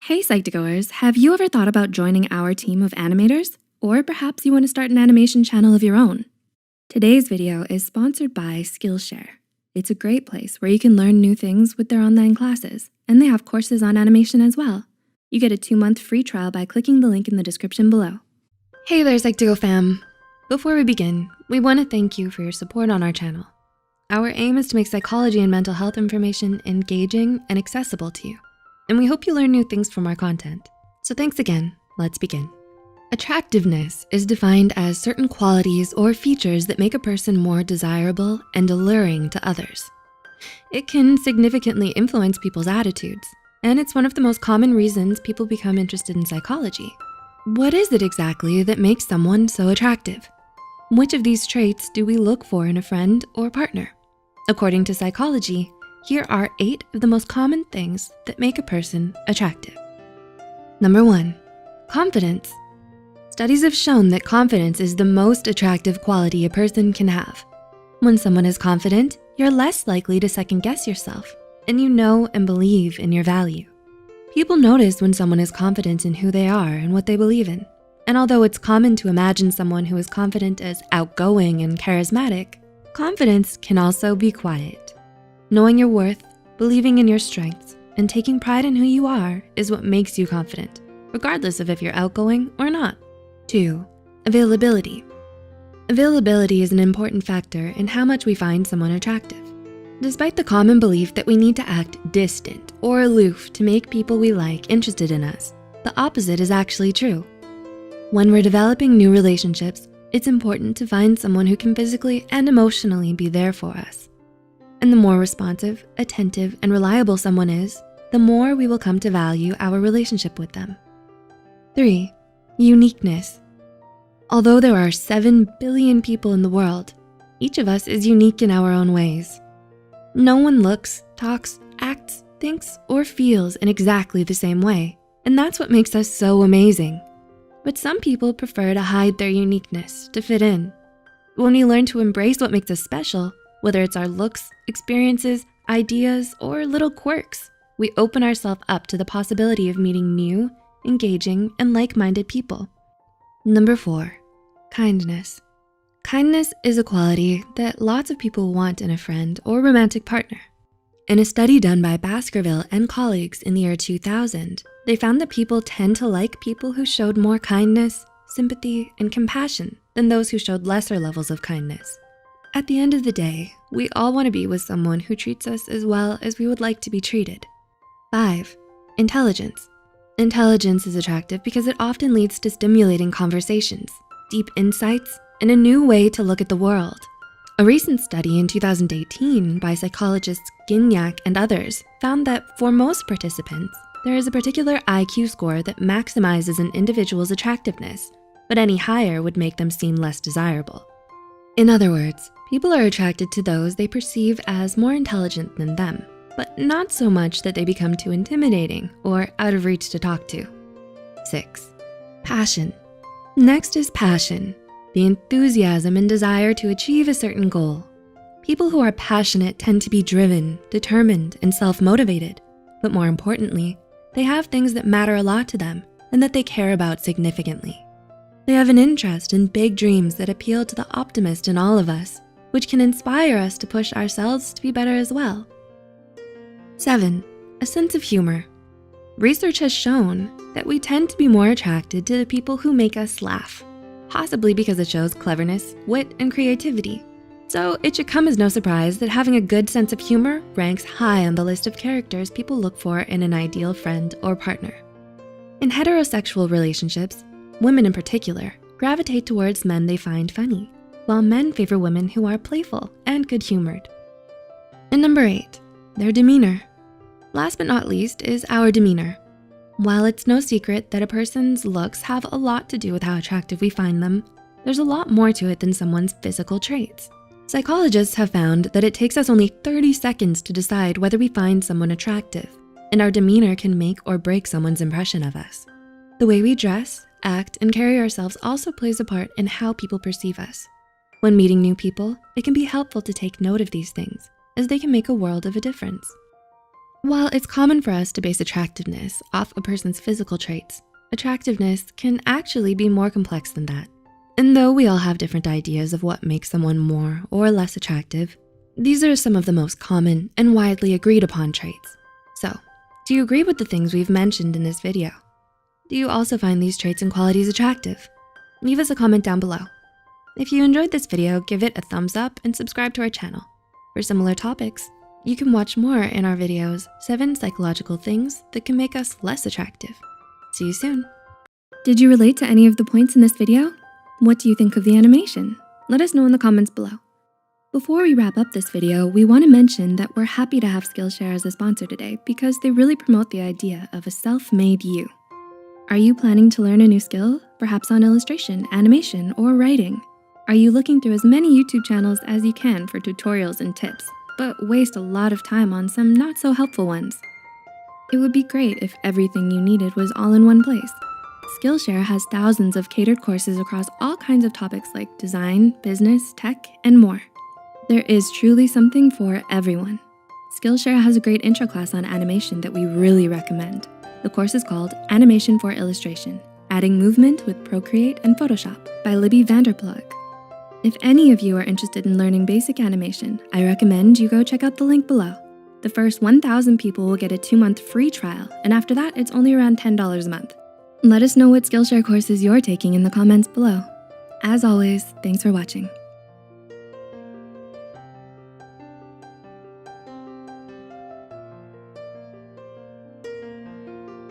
Hey Psych2Goers, have you ever thought about joining our team of animators? Or perhaps you want to start an animation channel of your own? Today's video is sponsored by Skillshare. It's a great place where you can learn new things with their online classes, and they have courses on animation as well. You get a 2-month free trial by clicking the link in the description below. Hey there Psych2Go fam. Before we begin, we want to thank you for your support on our channel. Our aim is to make psychology and mental health information engaging and accessible to you. And we hope you learn new things from our content. So thanks again, let's begin. Attractiveness is defined as certain qualities or features that make a person more desirable and alluring to others. It can significantly influence people's attitudes, and it's one of the most common reasons people become interested in psychology. What is it exactly that makes someone so attractive? Which of these traits do we look for in a friend or partner? According to psychology, here are 8 of the most common things that make a person attractive. Number 1, confidence. Studies have shown that confidence is the most attractive quality a person can have. When someone is confident, you're less likely to second guess yourself, and you know and believe in your value. People notice when someone is confident in who they are and what they believe in. And although it's common to imagine someone who is confident as outgoing and charismatic, confidence can also be quiet. Knowing your worth, believing in your strengths, and taking pride in who you are is what makes you confident, regardless of if you're outgoing or not. 2, availability. Availability is an important factor in how much we find someone attractive. Despite the common belief that we need to act distant or aloof to make people we like interested in us, the opposite is actually true. When we're developing new relationships, it's important to find someone who can physically and emotionally be there for us. And the more responsive, attentive, and reliable someone is, the more we will come to value our relationship with them. 3, uniqueness. Although there are 7 billion people in the world, each of us is unique in our own ways. No one looks, talks, acts, thinks, or feels in exactly the same way, and that's what makes us so amazing. But some people prefer to hide their uniqueness to fit in. When we learn to embrace what makes us special, whether it's our looks, experiences, ideas, or little quirks, we open ourselves up to the possibility of meeting new, engaging, and like-minded people. Number 4, kindness. Kindness is a quality that lots of people want in a friend or romantic partner. In a study done by Baskerville and colleagues in the year 2000, they found that people tend to like people who showed more kindness, sympathy, and compassion than those who showed lesser levels of kindness. At the end of the day, we all wanna be with someone who treats us as well as we would like to be treated. 5, intelligence. Intelligence is attractive because it often leads to stimulating conversations, deep insights, and a new way to look at the world. A recent study in 2018 by psychologists Gignac and others found that for most participants, there is a particular IQ score that maximizes an individual's attractiveness, but any higher would make them seem less desirable. In other words, people are attracted to those they perceive as more intelligent than them, but not so much that they become too intimidating or out of reach to talk to. 6, passion. Next is passion, the enthusiasm and desire to achieve a certain goal. People who are passionate tend to be driven, determined, and self-motivated, but more importantly, they have things that matter a lot to them and that they care about significantly. They have an interest in big dreams that appeal to the optimist in all of us, which can inspire us to push ourselves to be better as well. 7, a sense of humor. Research has shown that we tend to be more attracted to the people who make us laugh, possibly because it shows cleverness, wit, and creativity. So it should come as no surprise that having a good sense of humor ranks high on the list of characters people look for in an ideal friend or partner. In heterosexual relationships, women in particular gravitate towards men they find funny, while men favor women who are playful and good-humored. And number 8, their demeanor. Last but not least is our demeanor. While it's no secret that a person's looks have a lot to do with how attractive we find them, there's a lot more to it than someone's physical traits. Psychologists have found that it takes us only 30 seconds to decide whether we find someone attractive, and our demeanor can make or break someone's impression of us. The way we dress, act, and carry ourselves also plays a part in how people perceive us. When meeting new people, it can be helpful to take note of these things, as they can make a world of a difference. While it's common for us to base attractiveness off a person's physical traits, attractiveness can actually be more complex than that. And though we all have different ideas of what makes someone more or less attractive, these are some of the most common and widely agreed upon traits. So, do you agree with the things we've mentioned in this video? Do you also find these traits and qualities attractive? Leave us a comment down below. If you enjoyed this video, give it a thumbs up and subscribe to our channel. For similar topics, you can watch more in our videos, 7 Psychological Things That Can Make Us Less Attractive. See you soon. Did you relate to any of the points in this video? What do you think of the animation? Let us know in the comments below. Before we wrap up this video, we want to mention that we're happy to have Skillshare as a sponsor today because they really promote the idea of a self-made you. Are you planning to learn a new skill? Perhaps on illustration, animation, or writing? Are you looking through as many YouTube channels as you can for tutorials and tips, but waste a lot of time on some not so helpful ones? It would be great if everything you needed was all in one place. Skillshare has thousands of catered courses across all kinds of topics like design, business, tech, and more. There is truly something for everyone. Skillshare has a great intro class on animation that we really recommend. The course is called Animation for Illustration, Adding Movement with Procreate and Photoshop by Libby Vanderplug. If any of you are interested in learning basic animation, I recommend you go check out the link below. The first 1,000 people will get a 2-month free trial, and after that, it's only around $10 a month. Let us know what Skillshare courses you're taking in the comments below. As always, thanks for watching.